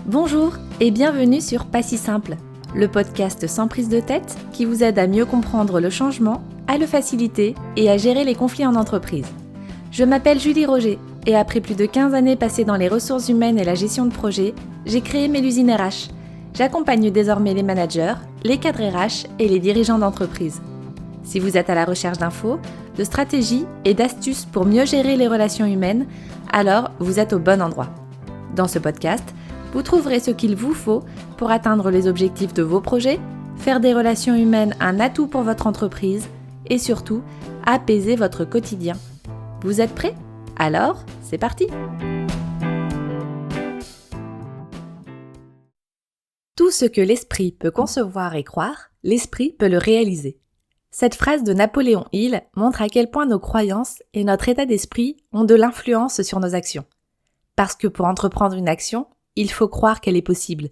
Bonjour et bienvenue sur Pas si simple, le podcast sans prise de tête qui vous aide à mieux comprendre le changement, à le faciliter et à gérer les conflits en entreprise. Je m'appelle Julie Roger et après plus de 15 années passées dans les ressources humaines et la gestion de projet, j'ai créé Mélusine RH. J'accompagne désormais les managers, les cadres RH et les dirigeants d'entreprise. Si vous êtes à la recherche d'infos, de stratégies et d'astuces pour mieux gérer les relations humaines, alors vous êtes au bon endroit. Dans ce podcast, vous trouverez ce qu'il vous faut pour atteindre les objectifs de vos projets, faire des relations humaines un atout pour votre entreprise et surtout, apaiser votre quotidien. Vous êtes prêts ? Alors, c'est parti ! Tout ce que l'esprit peut concevoir et croire, l'esprit peut le réaliser. Cette phrase de Napoléon Hill montre à quel point nos croyances et notre état d'esprit ont de l'influence sur nos actions. Parce que pour entreprendre une action, il faut croire qu'elle est possible.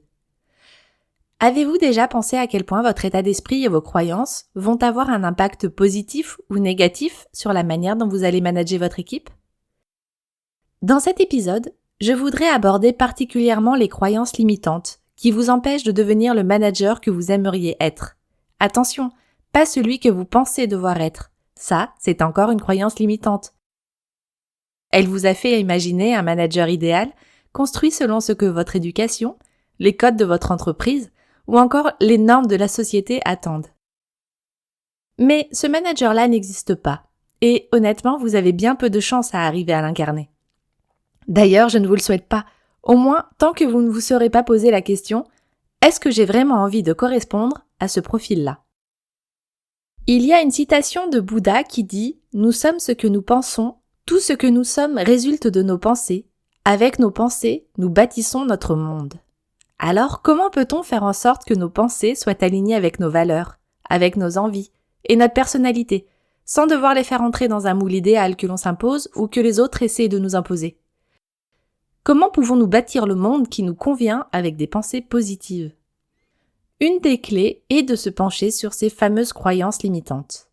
Avez-vous déjà pensé à quel point votre état d'esprit et vos croyances vont avoir un impact positif ou négatif sur la manière dont vous allez manager votre équipe ? Dans cet épisode, je voudrais aborder particulièrement les croyances limitantes qui vous empêchent de devenir le manager que vous aimeriez être. Attention, pas celui que vous pensez devoir être. Ça, c'est encore une croyance limitante. Elle vous a fait imaginer un manager idéal construit selon ce que votre éducation, les codes de votre entreprise ou encore les normes de la société attendent. Mais ce manager-là n'existe pas et honnêtement, vous avez bien peu de chance à arriver à l'incarner. D'ailleurs, je ne vous le souhaite pas, au moins tant que vous ne vous serez pas posé la question « Est-ce que j'ai vraiment envie de correspondre à ce profil-là ?» Il y a une citation de Bouddha qui dit « Nous sommes ce que nous pensons, tout ce que nous sommes résulte de nos pensées. Avec nos pensées, nous bâtissons notre monde. » Alors, comment peut-on faire en sorte que nos pensées soient alignées avec nos valeurs, avec nos envies et notre personnalité, sans devoir les faire entrer dans un moule idéal que l'on s'impose ou que les autres essaient de nous imposer ? Comment pouvons-nous bâtir le monde qui nous convient avec des pensées positives ? Une des clés est de se pencher sur ces fameuses croyances limitantes.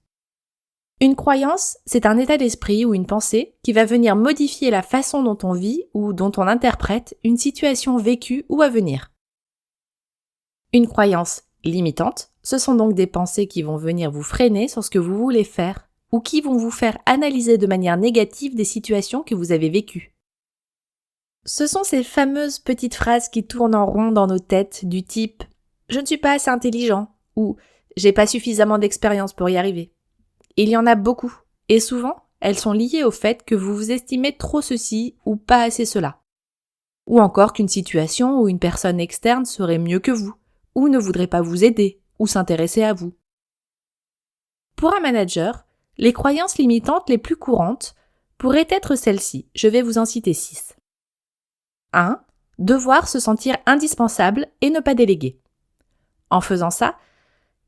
Une croyance, c'est un état d'esprit ou une pensée qui va venir modifier la façon dont on vit ou dont on interprète une situation vécue ou à venir. Une croyance limitante, ce sont donc des pensées qui vont venir vous freiner sur ce que vous voulez faire ou qui vont vous faire analyser de manière négative des situations que vous avez vécues. Ce sont ces fameuses petites phrases qui tournent en rond dans nos têtes du type « Je ne suis pas assez intelligent » ou « J'ai pas suffisamment d'expérience pour y arriver ». Il y en a beaucoup, et souvent, elles sont liées au fait que vous vous estimez trop ceci ou pas assez cela. Ou encore qu'une situation ou une personne externe serait mieux que vous, ou ne voudrait pas vous aider, ou s'intéresser à vous. Pour un manager, les croyances limitantes les plus courantes pourraient être celles-ci, je vais vous en citer 6. 1. Devoir se sentir indispensable et ne pas déléguer. En faisant ça,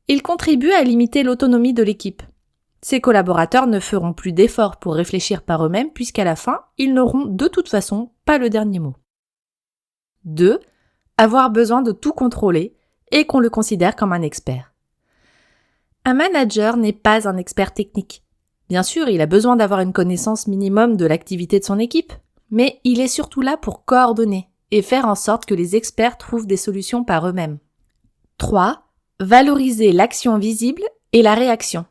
il contribue à limiter l'autonomie de l'équipe. Ses collaborateurs ne feront plus d'efforts pour réfléchir par eux-mêmes puisqu'à la fin, ils n'auront de toute façon pas le dernier mot. 2. Avoir besoin de tout contrôler et qu'on le considère comme un expert. Un manager n'est pas un expert technique. Bien sûr, il a besoin d'avoir une connaissance minimum de l'activité de son équipe, mais il est surtout là pour coordonner et faire en sorte que les experts trouvent des solutions par eux-mêmes. 3. Valoriser l'action visible et la réaction.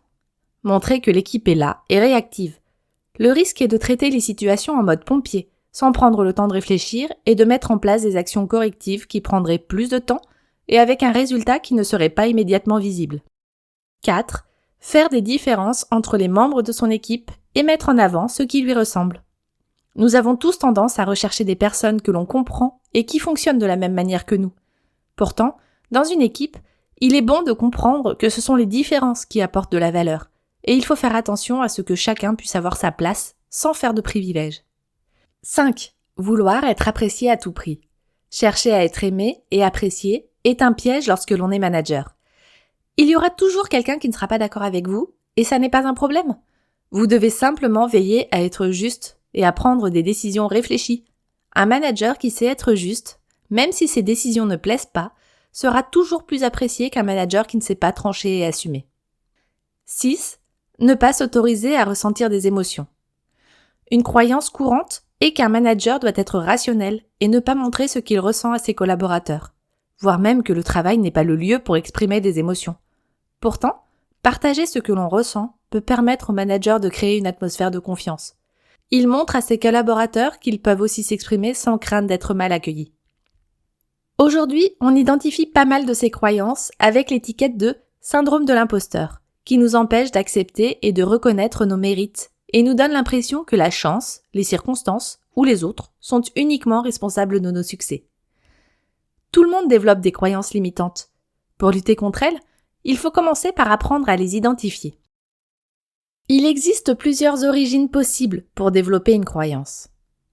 Montrer que l'équipe est là et réactive. Le risque est de traiter les situations en mode pompier, sans prendre le temps de réfléchir et de mettre en place des actions correctives qui prendraient plus de temps et avec un résultat qui ne serait pas immédiatement visible. 4. Faire des différences entre les membres de son équipe et mettre en avant ce qui lui ressemble. Nous avons tous tendance à rechercher des personnes que l'on comprend et qui fonctionnent de la même manière que nous. Pourtant, dans une équipe, il est bon de comprendre que ce sont les différences qui apportent de la valeur. Et il faut faire attention à ce que chacun puisse avoir sa place sans faire de privilèges. 5. Vouloir être apprécié à tout prix. Chercher à être aimé et apprécié est un piège lorsque l'on est manager. Il y aura toujours quelqu'un qui ne sera pas d'accord avec vous et ça n'est pas un problème. Vous devez simplement veiller à être juste et à prendre des décisions réfléchies. Un manager qui sait être juste, même si ses décisions ne plaisent pas, sera toujours plus apprécié qu'un manager qui ne sait pas trancher et assumer. 6. Ne pas s'autoriser à ressentir des émotions. Une croyance courante est qu'un manager doit être rationnel et ne pas montrer ce qu'il ressent à ses collaborateurs, voire même que le travail n'est pas le lieu pour exprimer des émotions. Pourtant, partager ce que l'on ressent peut permettre au manager de créer une atmosphère de confiance. Il montre à ses collaborateurs qu'ils peuvent aussi s'exprimer sans crainte d'être mal accueillis. Aujourd'hui, on identifie pas mal de ces croyances avec l'étiquette de syndrome de l'imposteur, qui nous empêche d'accepter et de reconnaître nos mérites et nous donne l'impression que la chance, les circonstances ou les autres sont uniquement responsables de nos succès. Tout le monde développe des croyances limitantes. Pour lutter contre elles, il faut commencer par apprendre à les identifier. Il existe plusieurs origines possibles pour développer une croyance.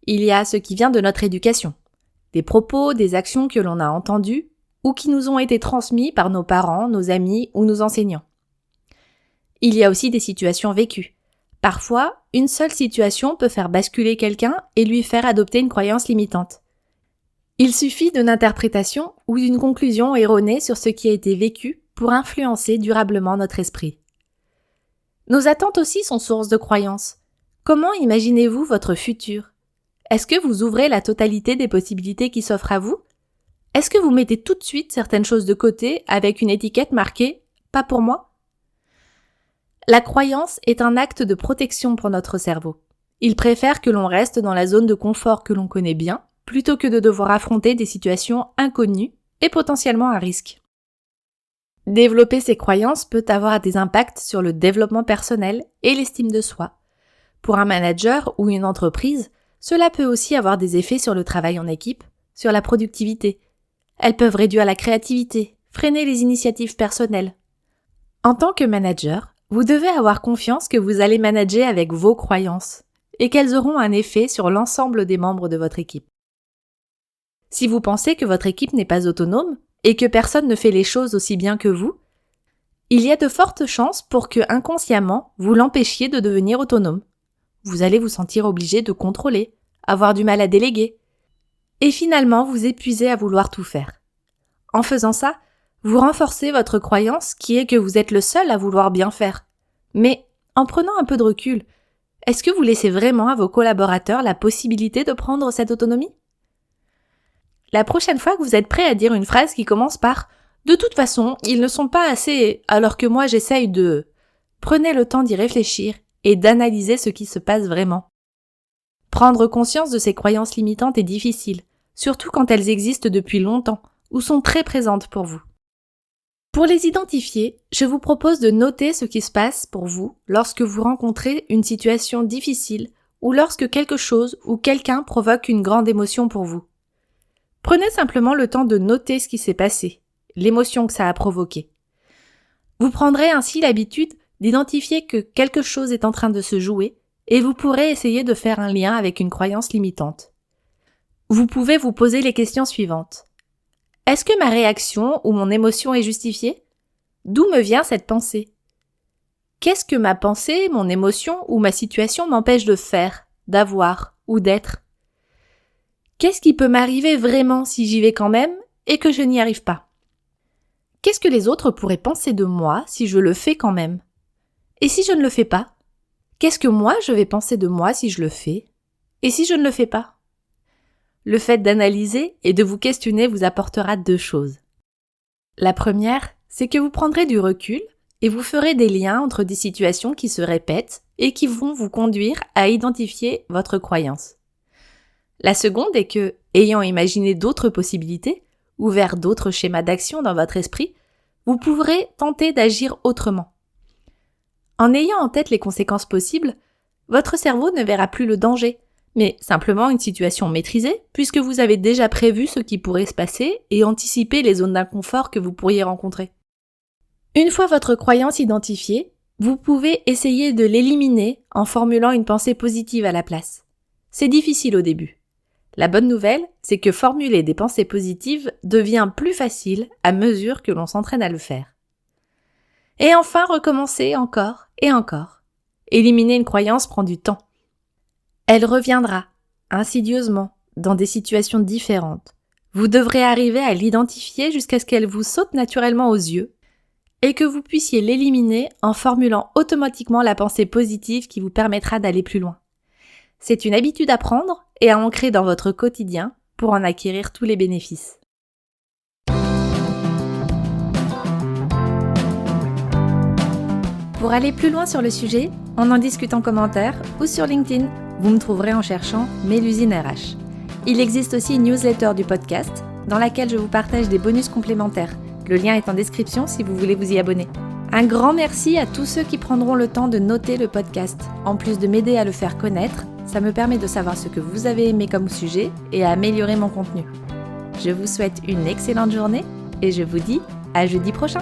Il y a ce qui vient de notre éducation, des propos, des actions que l'on a entendues ou qui nous ont été transmis par nos parents, nos amis ou nos enseignants. Il y a aussi des situations vécues. Parfois, une seule situation peut faire basculer quelqu'un et lui faire adopter une croyance limitante. Il suffit d'une interprétation ou d'une conclusion erronée sur ce qui a été vécu pour influencer durablement notre esprit. Nos attentes aussi sont source de croyances. Comment imaginez-vous votre futur ? Est-ce que vous ouvrez la totalité des possibilités qui s'offrent à vous ? Est-ce que vous mettez tout de suite certaines choses de côté avec une étiquette marquée « pas pour moi » ? La croyance est un acte de protection pour notre cerveau. Il préfère que l'on reste dans la zone de confort que l'on connaît bien, plutôt que de devoir affronter des situations inconnues et potentiellement à risque. Développer ces croyances peut avoir des impacts sur le développement personnel et l'estime de soi. Pour un manager ou une entreprise, cela peut aussi avoir des effets sur le travail en équipe, sur la productivité. Elles peuvent réduire la créativité, freiner les initiatives personnelles. En tant que manager, vous devez avoir confiance que vous allez manager avec vos croyances et qu'elles auront un effet sur l'ensemble des membres de votre équipe. Si vous pensez que votre équipe n'est pas autonome et que personne ne fait les choses aussi bien que vous, il y a de fortes chances pour que, inconsciemment, vous l'empêchiez de devenir autonome. Vous allez vous sentir obligé de contrôler, avoir du mal à déléguer, et finalement vous épuiser à vouloir tout faire. En faisant ça, vous renforcez votre croyance qui est que vous êtes le seul à vouloir bien faire. Mais, en prenant un peu de recul, est-ce que vous laissez vraiment à vos collaborateurs la possibilité de prendre cette autonomie ? La prochaine fois que vous êtes prêt à dire une phrase qui commence par « De toute façon, ils ne sont pas assez, alors que moi j'essaye de… » Prenez le temps d'y réfléchir et d'analyser ce qui se passe vraiment. Prendre conscience de ces croyances limitantes est difficile, surtout quand elles existent depuis longtemps ou sont très présentes pour vous. Pour les identifier, je vous propose de noter ce qui se passe pour vous lorsque vous rencontrez une situation difficile ou lorsque quelque chose ou quelqu'un provoque une grande émotion pour vous. Prenez simplement le temps de noter ce qui s'est passé, l'émotion que ça a provoqué. Vous prendrez ainsi l'habitude d'identifier que quelque chose est en train de se jouer et vous pourrez essayer de faire un lien avec une croyance limitante. Vous pouvez vous poser les questions suivantes. Est-ce que ma réaction ou mon émotion est justifiée ? D'où me vient cette pensée ? Qu'est-ce que ma pensée, mon émotion ou ma situation m'empêche de faire, d'avoir ou d'être ? Qu'est-ce qui peut m'arriver vraiment si j'y vais quand même et que je n'y arrive pas ? Qu'est-ce que les autres pourraient penser de moi si je le fais quand même ? Et si je ne le fais pas ? Qu'est-ce que moi je vais penser de moi si je le fais ? Et si je ne le fais pas ? Le fait d'analyser et de vous questionner vous apportera 2 choses. La première, c'est que vous prendrez du recul et vous ferez des liens entre des situations qui se répètent et qui vont vous conduire à identifier votre croyance. La seconde est que, ayant imaginé d'autres possibilités, ouvert d'autres schémas d'action dans votre esprit, vous pourrez tenter d'agir autrement. En ayant en tête les conséquences possibles, votre cerveau ne verra plus le danger, mais simplement une situation maîtrisée, puisque vous avez déjà prévu ce qui pourrait se passer et anticipé les zones d'inconfort que vous pourriez rencontrer. Une fois votre croyance identifiée, vous pouvez essayer de l'éliminer en formulant une pensée positive à la place. C'est difficile au début. La bonne nouvelle, c'est que formuler des pensées positives devient plus facile à mesure que l'on s'entraîne à le faire. Et enfin, recommencer encore et encore. Éliminer une croyance prend du temps. Elle reviendra, insidieusement, dans des situations différentes. Vous devrez arriver à l'identifier jusqu'à ce qu'elle vous saute naturellement aux yeux et que vous puissiez l'éliminer en formulant automatiquement la pensée positive qui vous permettra d'aller plus loin. C'est une habitude à prendre et à ancrer dans votre quotidien pour en acquérir tous les bénéfices. Pour aller plus loin sur le sujet, on en discute en commentaire ou sur LinkedIn. Vous me trouverez en cherchant Mélusine RH. Il existe aussi une newsletter du podcast dans laquelle je vous partage des bonus complémentaires. Le lien est en description si vous voulez vous y abonner. Un grand merci à tous ceux qui prendront le temps de noter le podcast. En plus de m'aider à le faire connaître, ça me permet de savoir ce que vous avez aimé comme sujet et à améliorer mon contenu. Je vous souhaite une excellente journée et je vous dis à jeudi prochain.